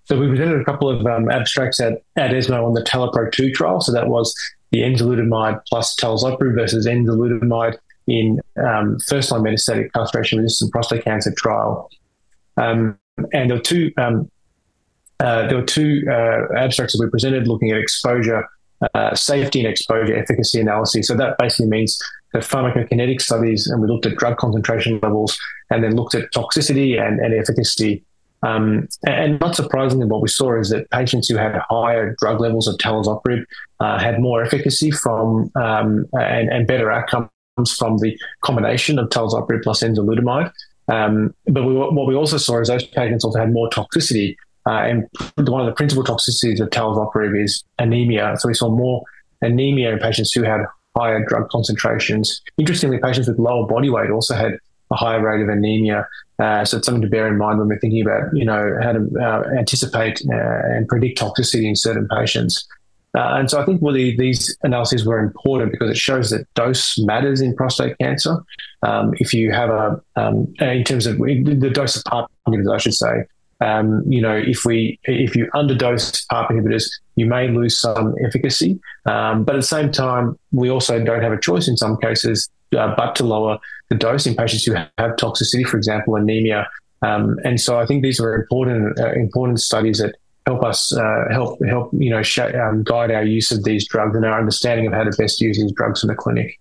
So we presented a couple of abstracts at ESMO on the TALAPRO-2 trial. So that was the enzalutamide plus talazoparib versus enzalutamide in first-line metastatic castration-resistant prostate cancer trial. And there were two abstracts that we presented looking at exposure, safety and exposure efficacy analysis. So that basically means the pharmacokinetic studies, and we looked at drug concentration levels and then looked at toxicity and efficacy. And not surprisingly, what we saw is that patients who had higher drug levels of talazoparib had more efficacy from and better outcomes from the combination of talazoparib plus enzalutamide. But what we also saw is those patients also had more toxicity. And one of the principal toxicities of talazoparib is anemia. So we saw more anemia in patients who had higher drug concentrations. Interestingly, patients with lower body weight also had a higher rate of anemia. So it's something to bear in mind when we're thinking about, how to anticipate and predict toxicity in certain patients. And so I think these analyses were important because it shows that dose matters in prostate cancer. If you have in terms of the dose of PARP inhibitors, I should say, if you underdose PARP inhibitors, you may lose some efficacy. But at the same time, we also don't have a choice in some cases but to lower the dose in patients who have toxicity, for example, anemia. And so I think these are important studies that help us guide our use of these drugs and our understanding of how to best use these drugs in the clinic.